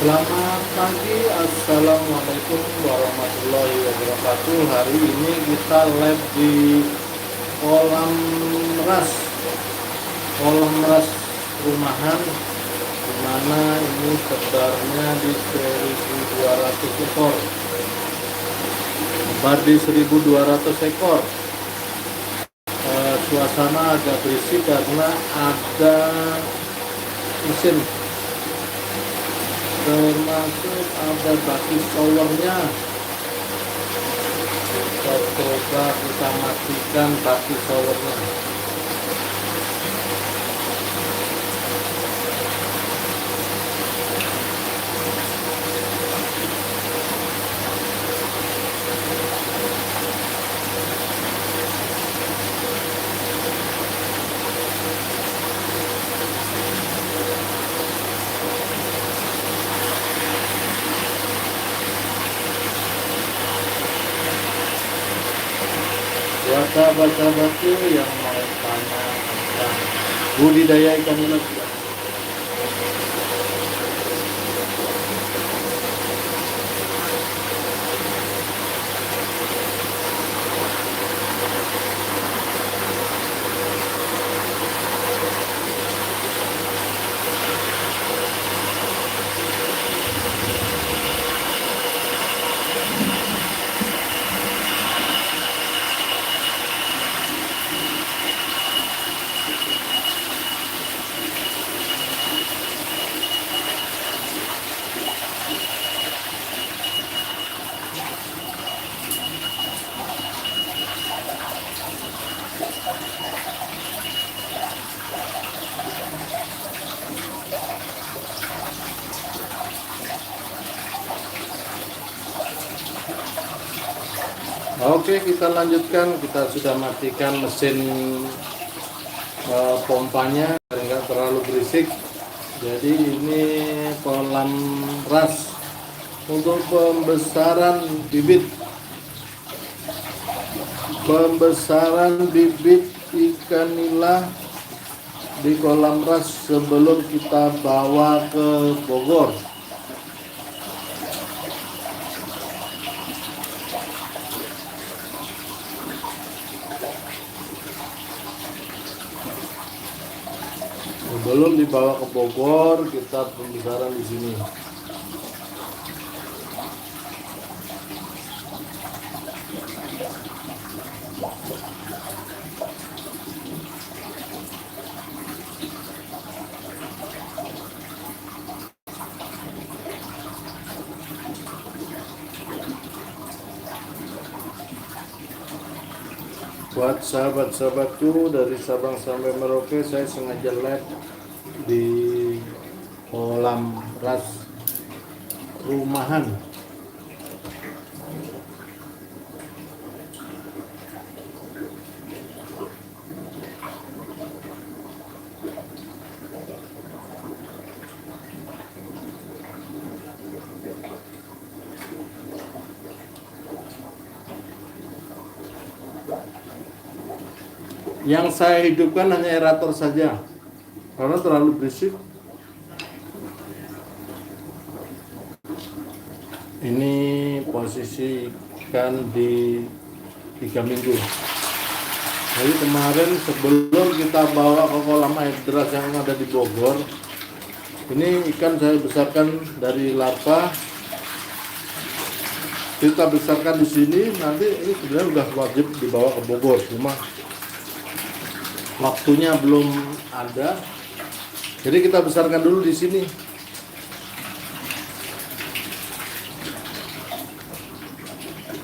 Selamat pagi, Assalamualaikum warahmatullahi wabarakatuh. Hari ini kita live di kolam ras, rumahan, dimana ini sebarnya di 1.200 ekor, sebar di 1.200 ekor. Suasana agak berisik karena ada mesin, termasuk ada baki showernya. Kita coba kita matikan baki showernya. Buat sahabat-sahabatku yang mau tanya tentang budidaya ikan ulet, oke, kita lanjutkan. Kita sudah matikan mesin pompanya agar nggak terlalu berisik. Jadi ini kolam ras untuk pembesaran bibit ikan nila di kolam ras sebelum kita bawa ke Bogor. Sebelum dibawa ke Bogor, kita pembesaran di sini. Buat sahabat-sahabatku dari Sabang sampai Merauke, saya sengaja live di kolam ras rumahan. Yang saya hidupkan hanya aerator saja karena terlalu berisik. Ini posisi ikan di 3 minggu. Jadi kemarin sebelum kita bawa ke kolam air deras yang ada di Bogor, ini ikan saya besarkan dari larva. Kita besarkan di sini, nanti ini sebenarnya udah wajib dibawa ke Bogor, cuma waktunya belum ada. Jadi kita besarkan dulu di sini.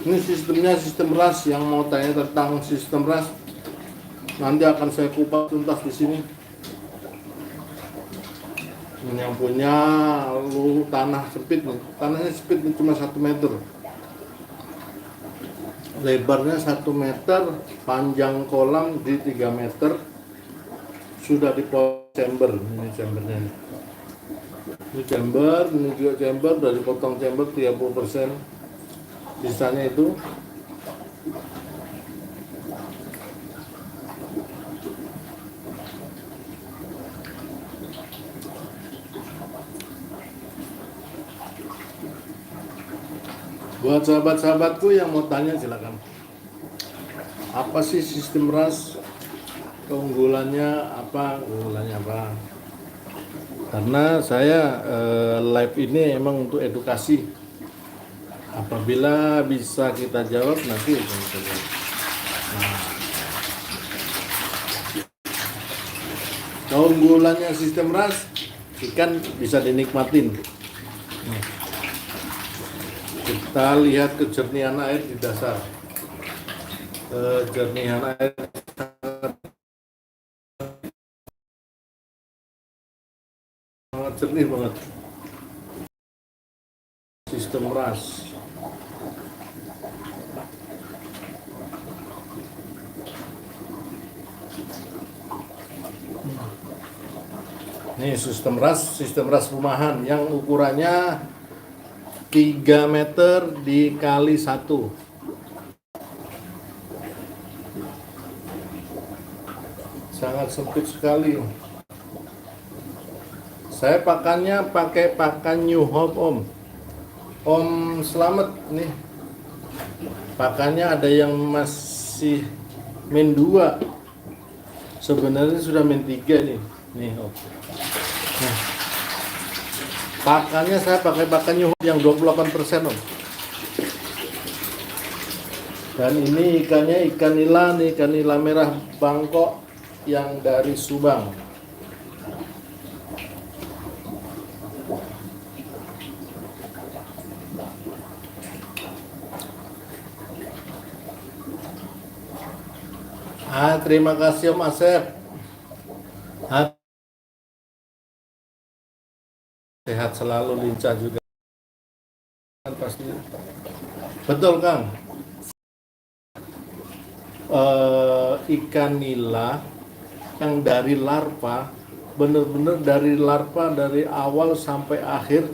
Ini sistemnya sistem ras. Yang mau tanya tentang sistem ras, nanti akan saya kupas tuntas di sini. Ini yang punya tanah sempit nih. Tanahnya sempit nih, cuma 1 meter. Lebarnya 1 meter, panjang kolam di 3 meter. Sudah dipotong chamber. Ini chambernya. Ini chamber, ini juga chamber. Dari potong chamber 30%. Sisanya itu Buat sahabat-sahabatku yang mau tanya silakan. Apa sih sistem RAS? Keunggulannya apa? Karena saya live ini emang untuk edukasi. Apabila bisa kita jawab nanti. Nah, keunggulannya sistem RAS, ikan bisa dinikmatin. Kita lihat kejernihan air di dasar. Kejernihan air sangat jernih banget. Sistem RAS. Ini sistem RAS rumahan yang ukurannya 3 meter dikali 1. Sangat sempit sekali. Saya pakannya pakai pakan New Hope Om selamat nih. Pakannya ada yang masih min 2. Sebenarnya sudah min 3 nih. Nih Om. Nah, pakannya saya pakai pakan New Hope yang 28% Om. Dan ini ikannya ikan nila merah Bangkok yang dari Subang. Terima kasih Om Asep. Sehat selalu, lincah juga. Pasti. Betul Kang. Ikan nila yang dari larva, bener-bener dari larva dari awal sampai akhir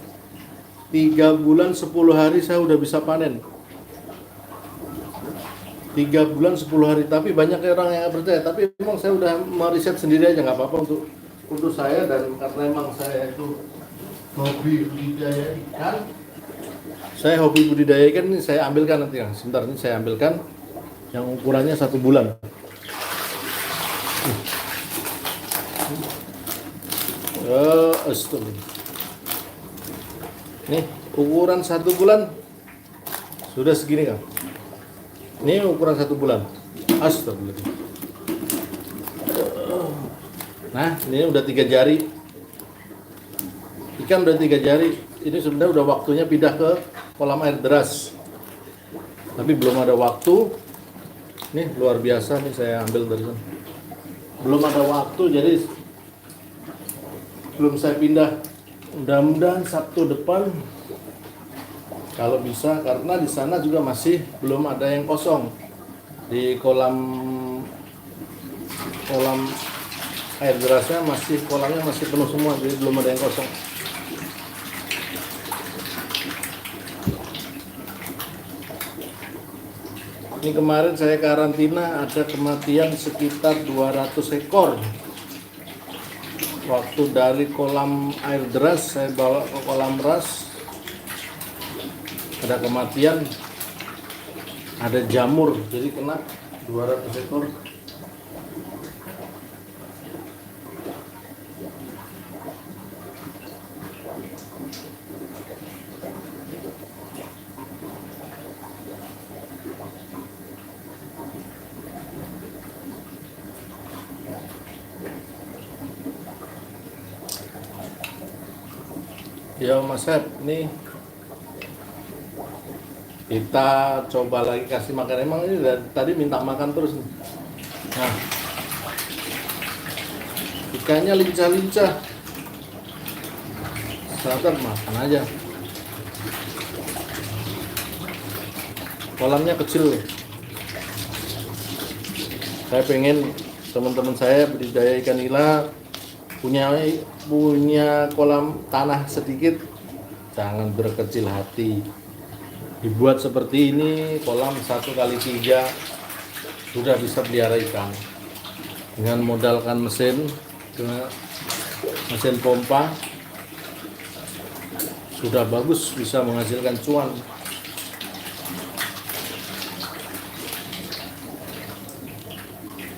3 bulan 10 hari saya udah bisa panen. 3 bulan 10 hari, tapi banyak orang yang nggak percaya. Tapi memang saya udah meriset sendiri aja, nggak apa-apa untuk saya. Dan karena memang saya itu hobi budidaya ikan, ini saya ambilkan nanti Kang. Sebentar, ini saya ambilkan yang ukurannya 1 bulan. Astagfirullah. Nih ukuran 1 bulan sudah segini Kang. Ini ukuran 1 bulan. Astagfirullah. Nah, ini udah 3 jari. Ikan udah 3 jari. Ini sebenarnya udah waktunya pindah ke kolam air deras. Tapi belum ada waktu. Nih luar biasa nih, saya ambil dari sana. Belum ada waktu, jadi belum saya pindah. Mudah-mudahan Sabtu depan kalau bisa, karena di sana juga masih belum ada yang kosong. Di kolam air derasnya kolamnya masih penuh semua, jadi belum ada yang kosong. Ini kemarin saya karantina, ada kematian sekitar 200 ekor. Waktu dari kolam air deras saya bawa ke kolam ras, ada kematian, ada jamur, jadi kena 200 ekor. Ya Mas Sep, nih kita coba lagi kasih makan. Emang ini tadi minta makan terus nih. Nah, ikannya lincah-lincah. Sabar, makan aja. Kolamnya kecil. Saya pengen teman-teman saya budidaya ikan nila punya kolam tanah sedikit, jangan berkecil hati. Dibuat seperti ini, kolam 1x3 sudah bisa pelihara ikan. Dengan modalkan mesin pompa sudah bagus, bisa menghasilkan cuan.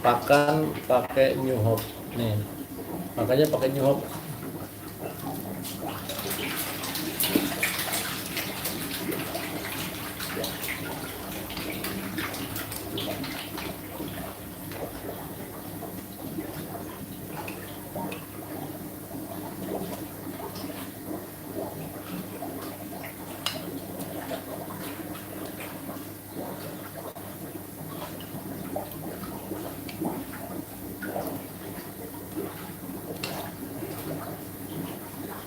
pakan pakai New Hope nih, makanya pakai New Hope.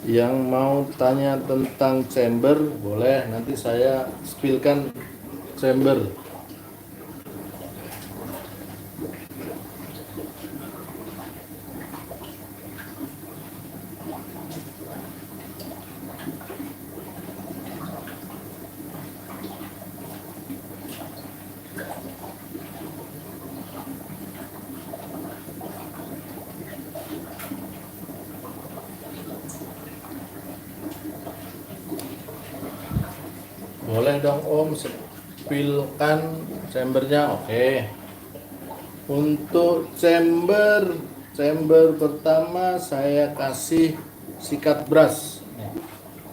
Yang mau tanya tentang chamber boleh, nanti saya spillkan chamber. Boleh dong Om, spillkan chambernya. Oke. Untuk chamber pertama saya kasih sikat brush.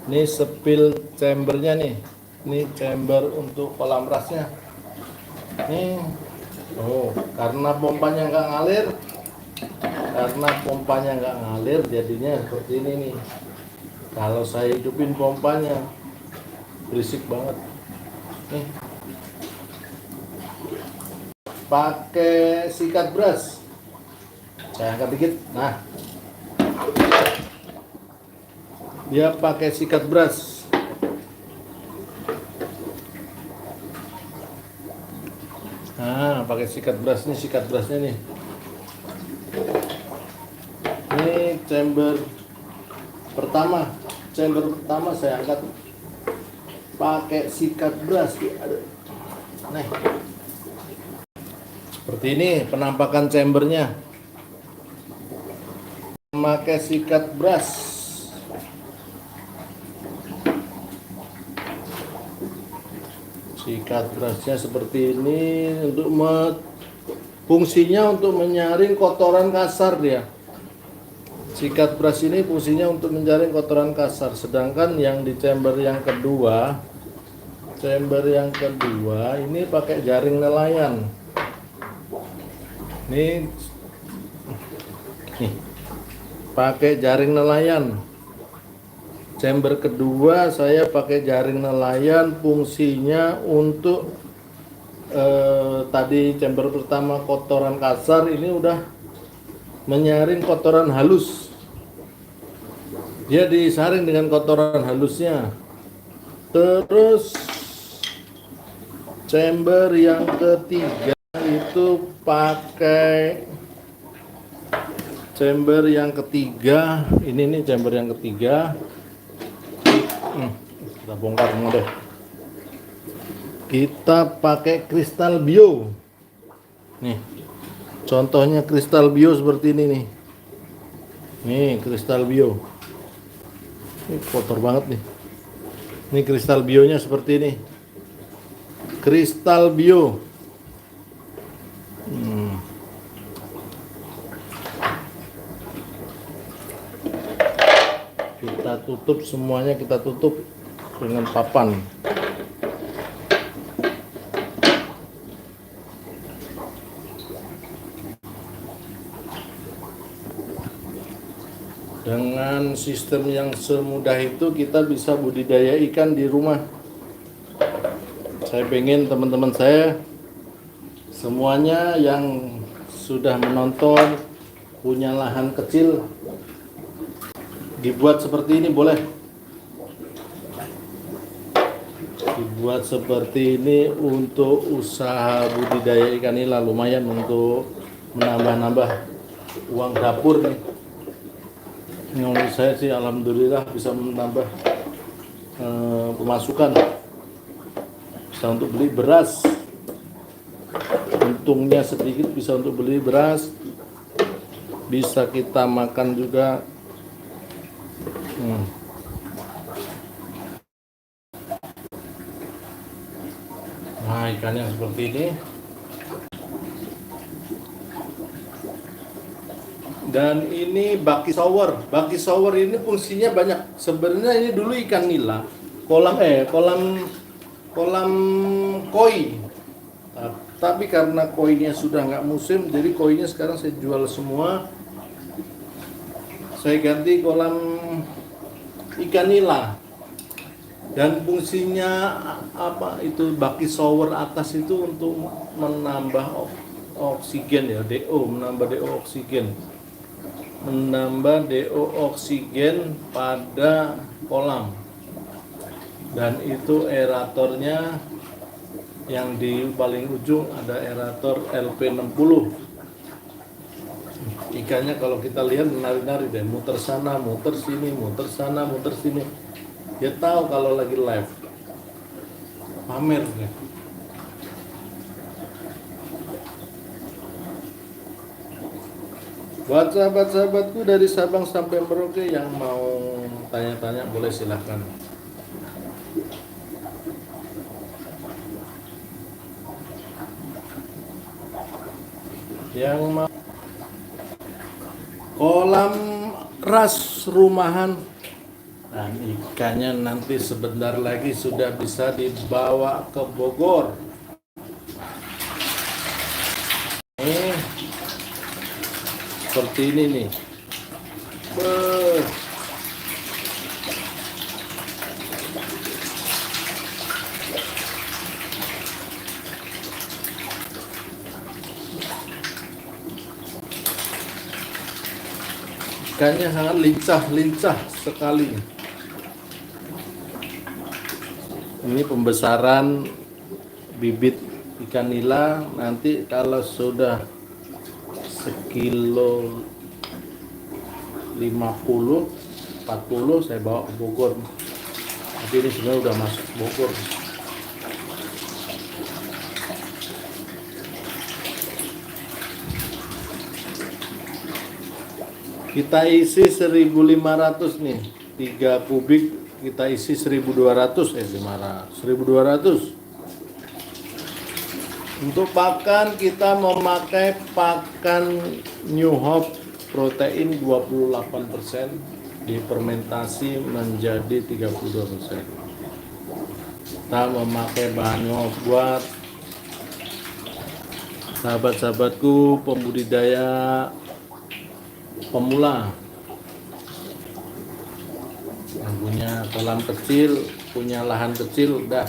Ini spill chambernya nih. Ini chamber untuk kolam rasnya. Nih. Oh, karena pompanya nggak ngalir, jadinya seperti ini nih. Kalau saya hidupin pompanya, berisik banget nih. Pakai sikat brush, saya angkat dikit. Nah, dia pakai sikat brush. Nah, pakai sikat brush nih, sikat brushnya nih. Ini chamber pertama saya angkat pakai sikat brush. Nih, seperti ini penampakan chambernya. Pakai sikat brush. Sikat brushnya seperti ini untuk fungsinya untuk menyaring kotoran kasar dia. Sikat brush ini fungsinya untuk menjaring kotoran kasar. Sedangkan yang di chamber yang kedua ini pakai jaring nelayan. Nih, pakai jaring nelayan. Chamber kedua saya pakai jaring nelayan, fungsinya untuk tadi chamber pertama kotoran kasar, ini udah menyaring kotoran halus. Dia disaring dengan kotoran halusnya. Terus chamber yang ketiga itu pakai chamber yang ketiga. Ini nih chamber yang ketiga. Kita bongkar semua deh. Kita pakai kristal bio. Nih, contohnya kristal bio seperti ini nih. Nih kristal bio. Ini kotor banget nih. Ini kristal bionya seperti ini. Kristal bio. Kita tutup semuanya, kita tutup dengan papan. Dengan sistem yang semudah itu kita bisa budidaya ikan di rumah. Saya pengen teman-teman saya semuanya yang sudah menonton punya lahan kecil dibuat seperti ini, boleh dibuat seperti ini untuk usaha budidaya ikan nila. Lumayan untuk menambah-nambah uang dapur nih. Menurut saya sih alhamdulillah bisa menambah pemasukan, bisa untuk beli beras, untungnya sedikit, bisa untuk beli beras, bisa kita makan juga. Nah, ikannya seperti ini. Dan ini baki sour. Baki sour ini fungsinya banyak. Sebenarnya ini dulu ikan nila, kolam koi. Nah, tapi karena koinya sudah nggak musim, jadi koinya sekarang saya jual semua. Saya ganti kolam ikan nila. Dan fungsinya apa itu baki shower atas itu untuk menambah oksigen ya, DO, menambah DO oksigen. Menambah DO oksigen pada kolam. Dan itu aeratornya yang di paling ujung ada aerator LP60. Ikannya kalau kita lihat menari-nari deh, muter sana, muter sini, muter sana, muter sini. Dia tahu kalau lagi live. Pamer deh. Buat sahabat-sahabatku dari Sabang sampai Merauke yang mau tanya-tanya boleh silahkan. Yang mau kolam ras rumahan dan ikannya nanti sebentar lagi sudah bisa dibawa ke Bogor. Nih, seperti ini nih. Ikannya sangat lincah sekali. Ini pembesaran bibit ikan nila. Nanti kalau sudah sekilo 50, 40 saya bawa ke Bogor. Tapi ini sebenarnya udah masuk Bogor. Kita isi 1.500 nih, 3 kubik kita isi 1.200, 1.200. Untuk pakan kita memakai pakan New Hope protein 28%, difermentasi menjadi 32%. Kita memakai bahan New Hope buat sahabat-sahabatku pembudidaya pemula yang punya kolam kecil, punya lahan kecil, udah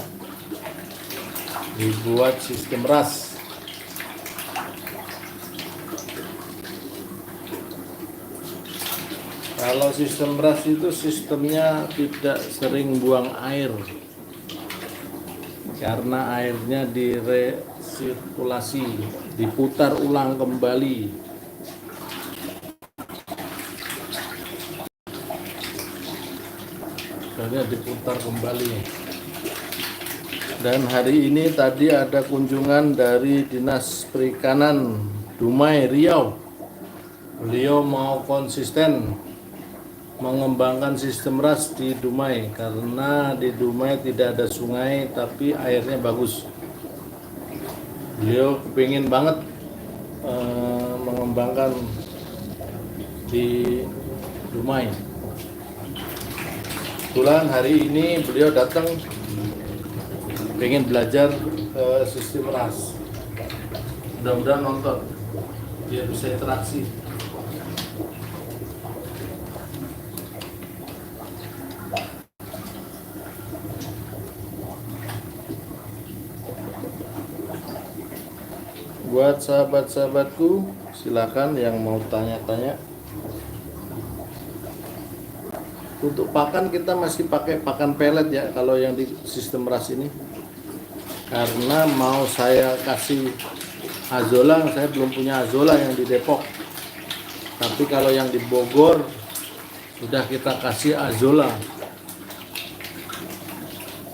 dibuat sistem ras. Kalau sistem ras itu sistemnya tidak sering buang air karena airnya diresirkulasi, diputar ulang kembali. Diputar kembali. Dan hari ini tadi ada kunjungan dari Dinas Perikanan Dumai Riau. Beliau mau konsisten mengembangkan sistem ras di Dumai karena di Dumai tidak ada sungai tapi airnya bagus. Beliau kepingin banget mengembangkan di Dumai. Kebetulan hari ini beliau datang pengen belajar sistem ras. Mudah-mudahan nonton biar bisa interaksi. Buat sahabat-sahabatku silakan yang mau tanya-tanya. Untuk pakan kita masih pakai pakan pelet ya kalau yang di sistem ras ini. Karena mau saya kasih azola, saya belum punya azola yang di Depok. Tapi kalau yang di Bogor sudah kita kasih azola.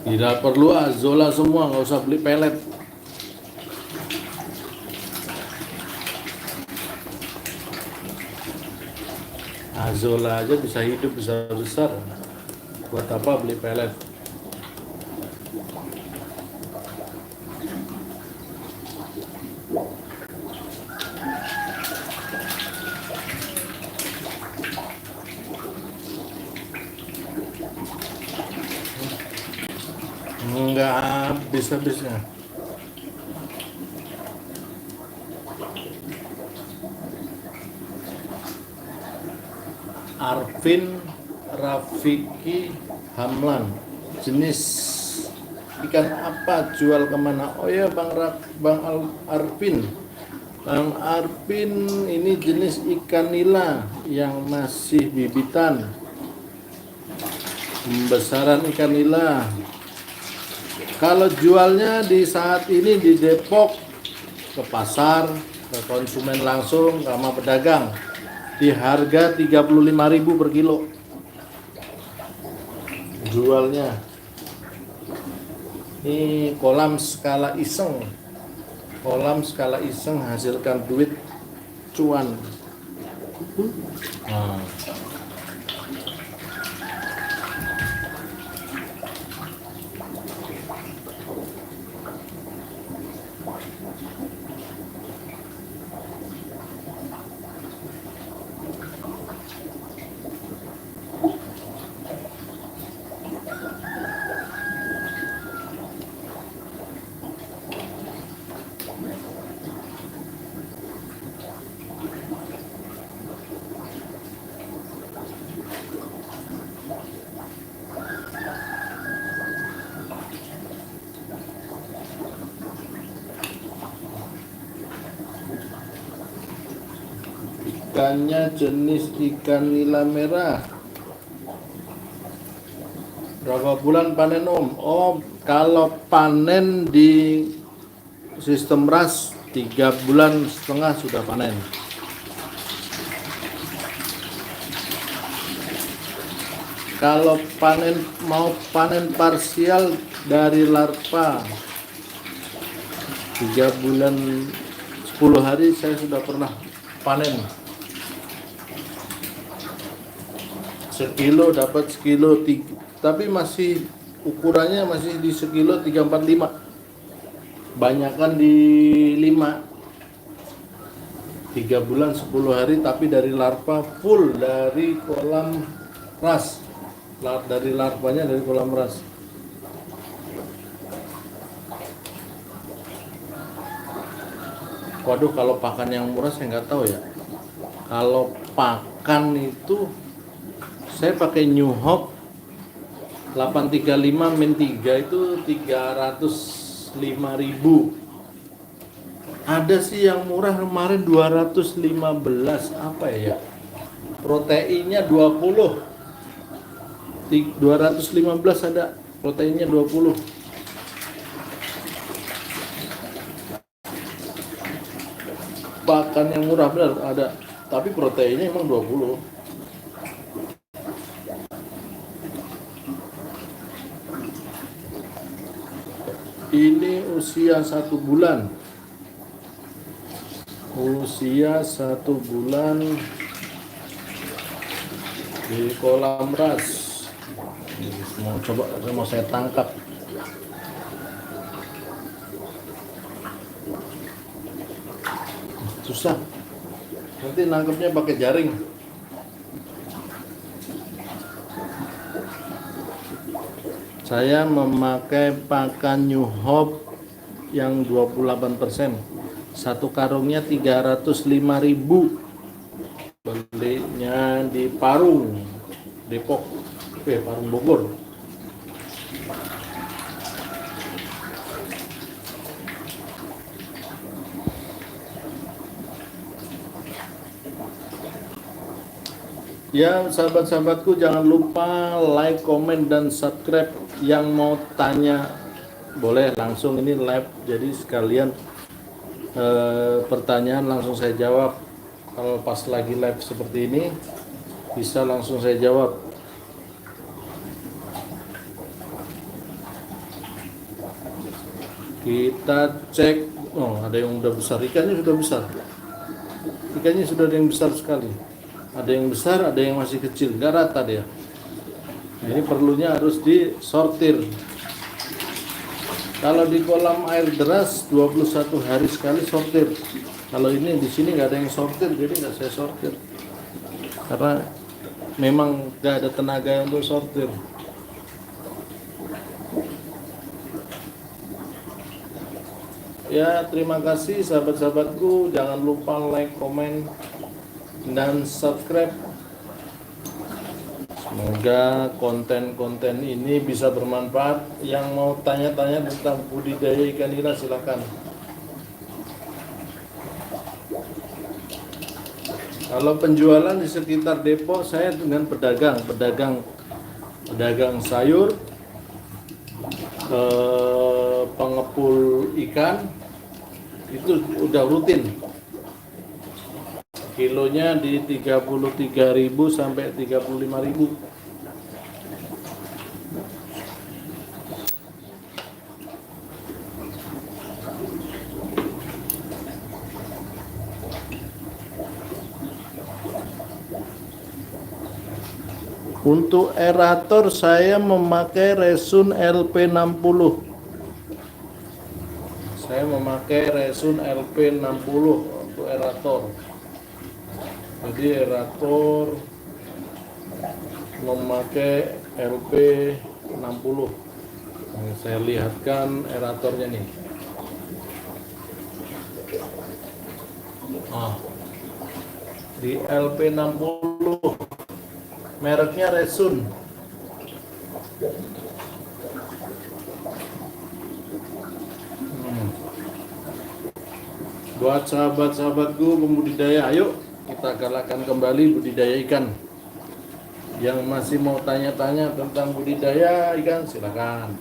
Tidak perlu azola semua, nggak usah beli pelet. Azola aja bisa hidup besar-besar. Buat apa beli pelet? habis-habisnya. Arvin Rafiki Hamlan, jenis ikan apa, jual kemana? Oh ya Arvin, Bang Arvin, ini jenis ikan nila yang masih bibitan, pembesaran ikan nila. Kalau jualnya di saat ini di Depok, ke pasar, ke konsumen langsung sama pedagang, di harga 35.000 per kilo jualnya. Ini kolam skala iseng, hasilkan duit cuan. Nah. Ikannya jenis ikan nila merah. Berapa bulan panen Om? Oh, kalau panen di sistem ras 3,5 bulan sudah panen. Kalau mau panen parsial dari larva 3 bulan 10 hari saya sudah pernah panen. Sekilo dapat sekilo, tapi masih ukurannya masih di sekilo 345. Banyakan di 5. 3 bulan 10 hari tapi dari larva full dari kolam ras. Dari larvanya dari kolam ras. Waduh, kalau pakan yang murah saya nggak tahu ya. Kalau pakan itu saya pakai New Hope 835 min 3 itu 305.000. Ada sih yang murah kemarin 215, apa ya? Proteinnya 20. 215 ada, proteinnya 20. Pakan yang murah benar ada, tapi proteinnya emang 20. Ini usia 1 bulan. Usia 1 bulan di kolam ras. Mau saya tangkap. Susah. Nanti nangkepnya pakai jaring. Saya memakai pakan New Hope yang 28%. Satu karungnya 305.000. Belinya di Parung, Depok, Parung Bogor. Ya, sahabat-sahabatku, jangan lupa like, komen, dan subscribe. Yang mau tanya boleh langsung, ini live, jadi sekalian pertanyaan langsung saya jawab. Kalau pas lagi live seperti ini bisa langsung saya jawab. Kita cek. Oh, ada yang udah besar, ikannya sudah besar. Ikannya sudah ada yang besar sekali. Ada yang besar, ada yang masih kecil, nggak rata dia. Nah, ini perlunya harus disortir. Kalau di kolam air deras 21 hari sekali sortir. Kalau ini di sini nggak ada yang sortir, jadi nggak saya sortir. Karena memang nggak ada tenaga untuk sortir. Ya, terima kasih sahabat-sahabatku. Jangan lupa like, komen, dan subscribe. Semoga konten-konten ini bisa bermanfaat. Yang mau tanya-tanya tentang budidaya ikan nila silakan. Kalau penjualan di sekitar Depok, saya dengan pedagang sayur, pengepul ikan, itu udah rutin. Kilonya di 33.000 sampai 35.000. Untuk aerator saya memakai Resun LP60. Saya memakai Resun LP60 untuk aerator. Jadi aerator memakai LP60. Nah, saya lihatkan aeratornya nih. Di LP60 mereknya Resun. Buat sahabat-sahabatku pembudidaya, ayo kita galakkan kembali budidaya ikan. Yang masih mau tanya-tanya tentang budidaya ikan, silakan.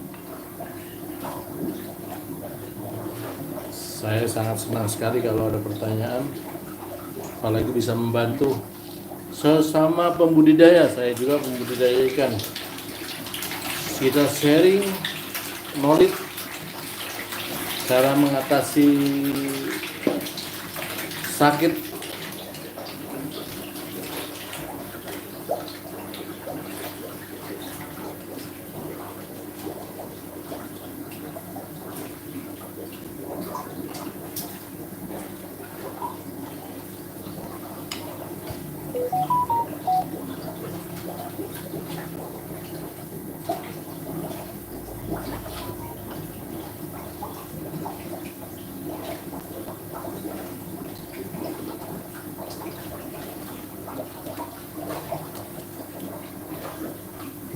Saya sangat senang sekali kalau ada pertanyaan, apalagi bisa membantu sesama pembudidaya. Saya juga pembudidaya ikan. Kita sharing knowledge, cara mengatasi sakit.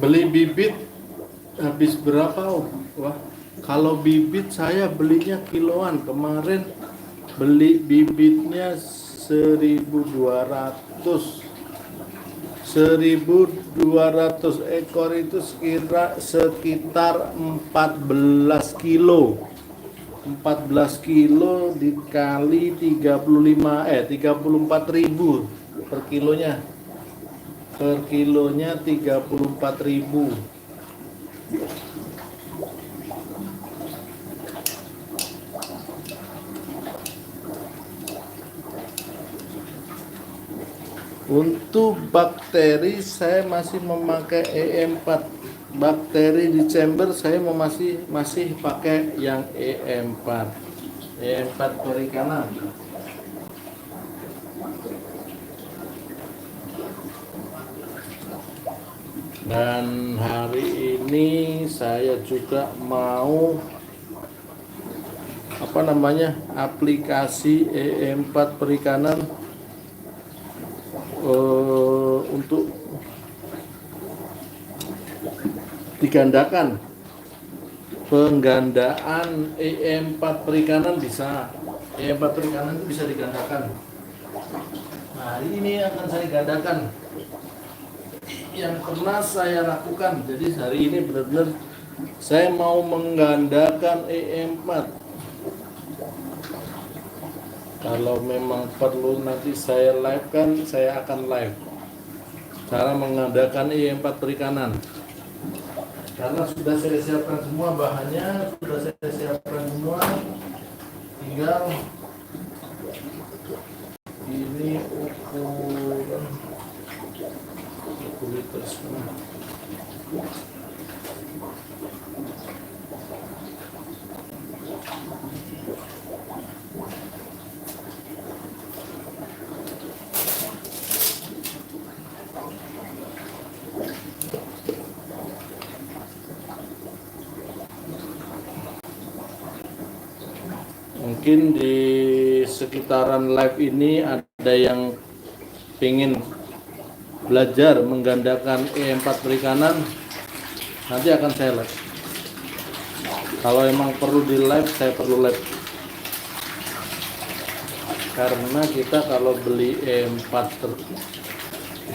Beli bibit habis berapa? Wah, kalau bibit saya belinya kiloan. Kemarin beli bibitnya 1.200 ekor, itu sekitar 14 kilo. 14 kilo dikali 34.000 per kilonya. Per kilonya 34.000. Untuk bakteri saya masih memakai E4. Bakteri di chamber saya masih pakai yang E4. E4 perikanan. Dan hari ini saya juga mau aplikasi E4 perikanan untuk digandakan. Penggandaan E4 perikanan bisa. E4 perikanan itu bisa digandakan. Nah, ini akan saya gandakan. Yang pernah saya lakukan. Jadi hari ini benar-benar saya mau menggandakan E4. Kalau memang perlu nanti saya live kan, saya akan live cara menggandakan E4 perikanan. Karena sudah saya siapkan semua bahannya, sudah saya siapkan semua, tinggal ini ukuran liter semua. Mungkin di sekitaran live ini ada yang pengen belajar menggandakan E4 perikanan, nanti akan saya live. Kalau emang perlu di live, saya perlu live. Karena kita kalau beli E4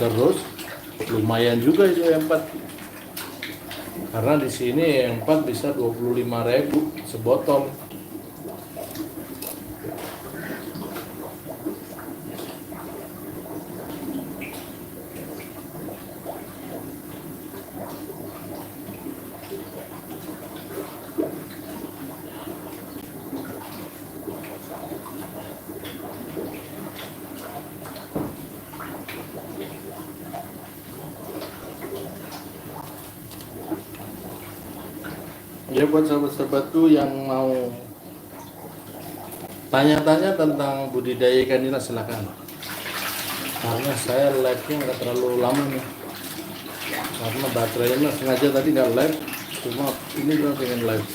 terus lumayan juga itu E4. Karena di sini E4 bisa 25.000 sebotol. Ya buat sahabat-sahabatku yang mau tanya-tanya tentang budidaya ikan nila silakan. Karena saya live-nya nggak terlalu lama nih. Karena baterainya sengaja tadi nggak live, cuma ini gue pengen live.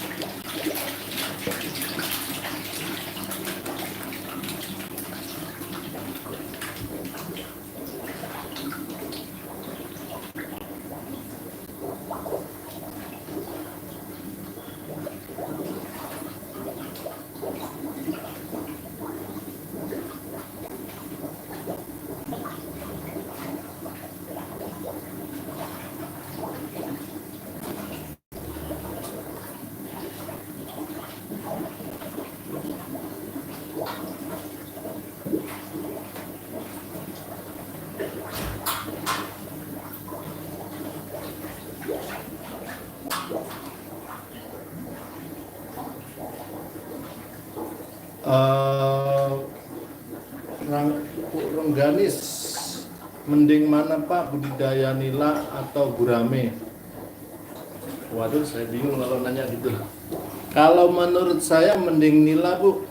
Rengganis, mending mana Pak, budidaya nila atau gurame? Waduh, saya bingung kalau nanya gitu. Kalau menurut saya mending nila Bu.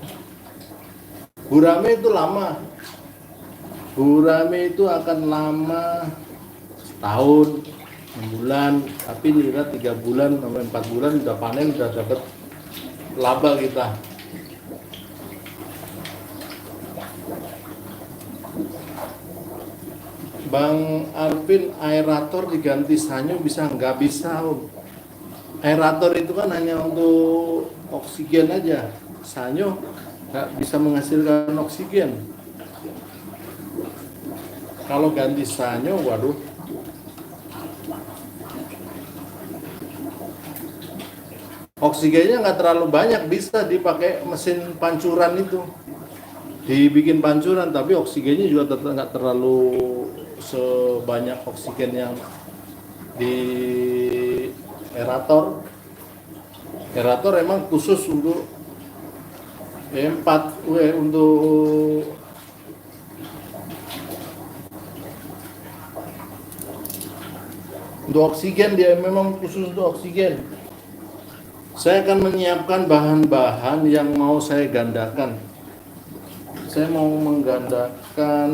Gurame itu lama. Gurame itu akan lama setahun, 6 bulan, tapi nila 3 bulan sampai 4 bulan udah panen, udah dapat laba kita. Bang Arvin, aerator diganti sanyo bisa nggak? Bisa Om. Aerator itu kan hanya untuk oksigen aja, sanyo nggak bisa menghasilkan oksigen. Kalau ganti sanyo, waduh, oksigennya nggak terlalu banyak, bisa dipakai mesin pancuran itu, dibikin pancuran, tapi oksigennya juga nggak terlalu sebanyak oksigen yang di aerator. Aerator emang khusus untuk E4, untuk oksigen, dia memang khusus untuk oksigen. Saya akan menyiapkan bahan-bahan yang mau saya gandakan. Saya mau menggandakan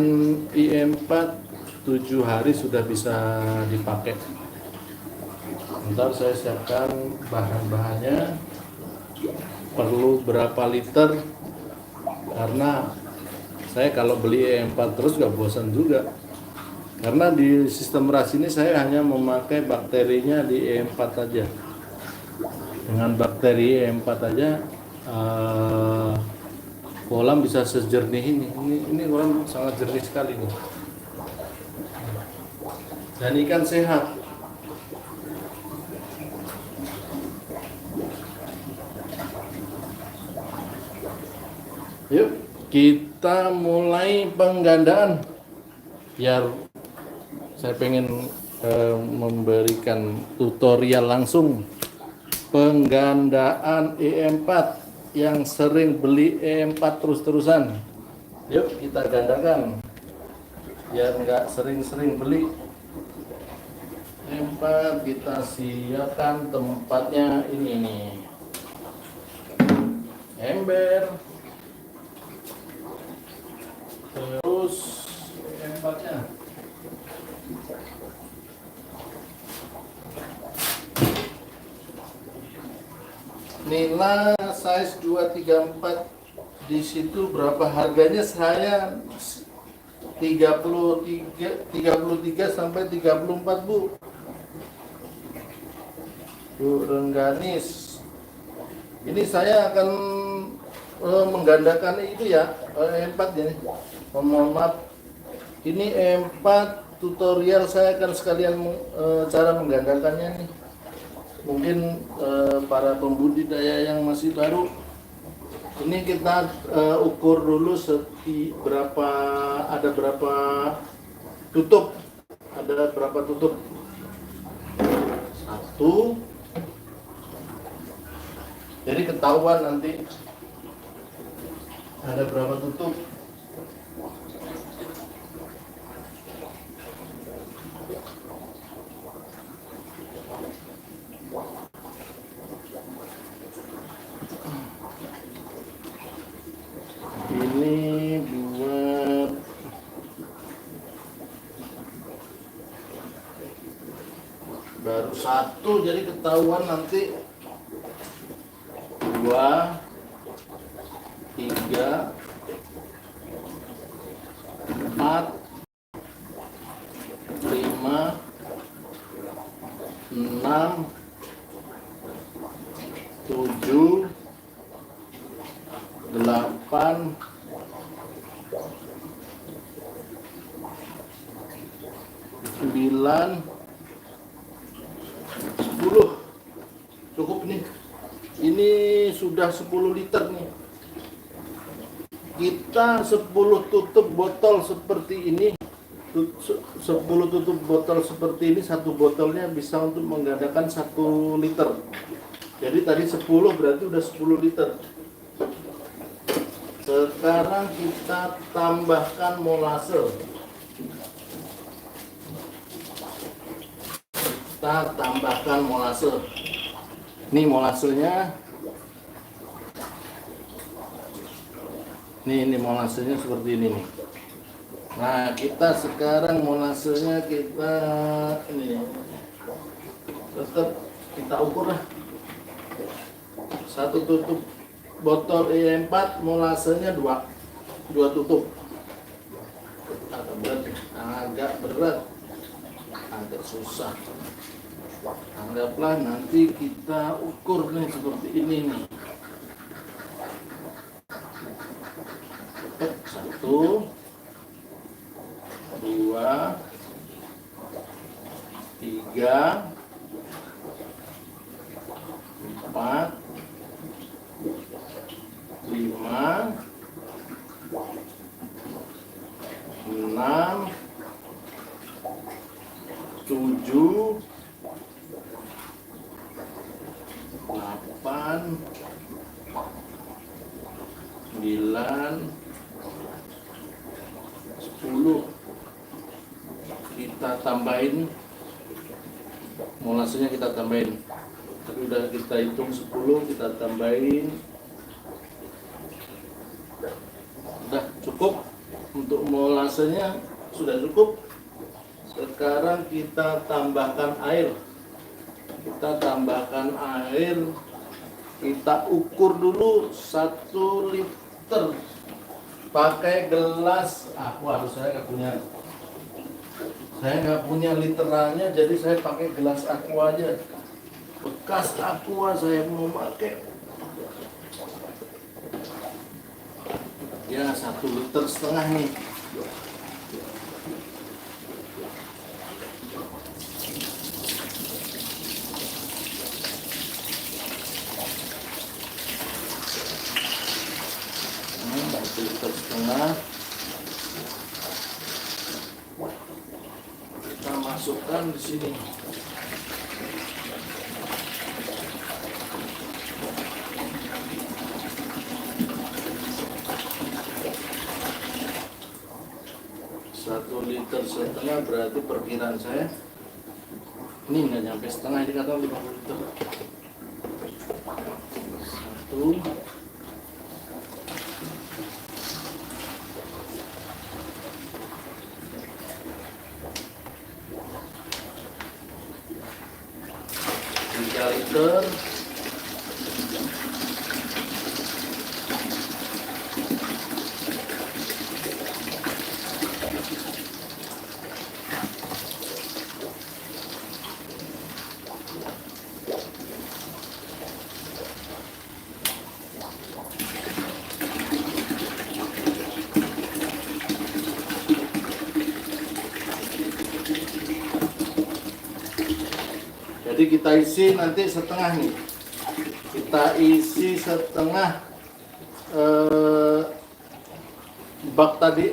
IM4 7 hari sudah bisa dipakai. Ntar saya siapkan bahan-bahannya, perlu berapa liter, karena saya kalau beli E4 terus gak bosan juga. Karena di sistem ras ini saya hanya memakai bakterinya di E4 aja. Dengan bakteri E4 aja kolam bisa sejernih ini. Ini kolam sangat jernih sekali nih. Dan ikan sehat. Yuk kita mulai penggandaan. Biar saya pengen memberikan tutorial langsung penggandaan E4 yang sering beli E4 terus-terusan. Yuk kita gandakan biar nggak sering-sering beli. E4 kita siapkan tempatnya ini nih, ember, terus E4 nya nila size 234 di situ berapa harganya, saya 33 sampai 34 Bu. Bu Rengganis. Ini saya akan menggandakan itu ya, E4 ya. Mohon maaf. Ini E4 tutorial, saya akan sekalian cara menggandakannya nih. Mungkin para pembudidaya yang masih baru, ini kita ukur dulu ada berapa tutup, satu, jadi ketahuan nanti ada berapa tutup. Ini buat baru satu, jadi ketahuan nanti 2, 3, 4, 5, 6, 7, 8, 9, 10. Cukup nih. Ini sudah 10 liter nih. Kita 10 tutup botol seperti ini. 10 tutup botol seperti ini, satu botolnya bisa untuk menggandakan 1 liter. Jadi tadi 10 berarti udah 10 liter. Sekarang kita tambahkan molase. Ini molasenya. Ini molasenya seperti ini nih. Nah, kita sekarang molasenya kita ini tetap kita ukur lah. Satu tutup botol E4, molasenya 2 tutup. Agak berat, agak susah. Anggaplah nanti kita ukur nih seperti ini nih. 1, 2, 3, 4, 5, 6, 7, 8, 9, 10. Kita tambahin molasenya, kita tambahin. Tadi udah kita hitung 10, kita tambahin. Udah cukup untuk molasenya, sudah cukup. Sekarang kita tambahkan air. Kita ukur dulu 1 liter pakai gelas aqua. Saya nggak punya literannya, jadi saya pakai gelas aqua aja, bekas aqua saya mau pakai ya. 1,5 liter nih. Kita masukkan di sini. Satu 1,5 liter berarti perkiraan saya ini nggak nyampe setengah, ini kata 50 liter. 1, 3 liter, 4 Jadi kita isi nanti setengah nih. Kita isi setengah bak tadi.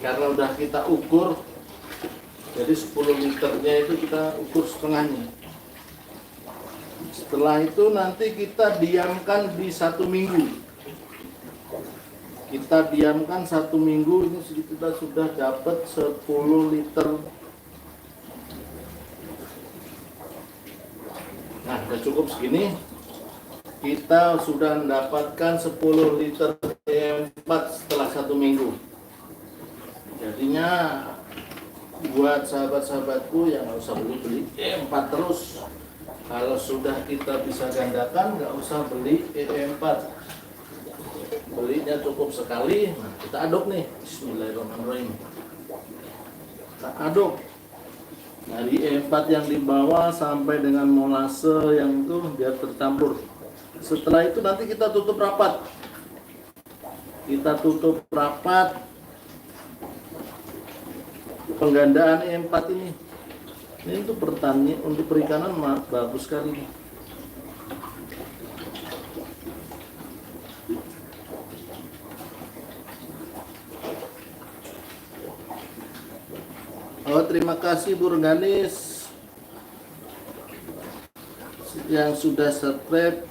Karena udah kita ukur. Jadi 10 liternya itu kita ukur setengahnya. Setelah itu nanti kita diamkan di 1 minggu. Kita diamkan 1 minggu, ini kita sudah dapat 10 liter. Nah, udah cukup segini. Kita sudah mendapatkan 10 liter E4 setelah 1 minggu. Jadinya buat sahabat-sahabatku yang nggak usah beli E4 terus. Kalau sudah kita bisa gandakan, nggak usah beli E4. Belinya cukup sekali. Nah, kita aduk nih. Bismillahirrahmanirrahim. Kita aduk. Dari E4 yang di bawah sampai dengan molase yang itu biar tercampur. Setelah itu nanti kita tutup rapat. Kita tutup rapat penggandaan E4 ini. Ini untuk pertanian, untuk perikanan bagus sekali. Oh, terima kasih Bu Organis yang sudah subscribe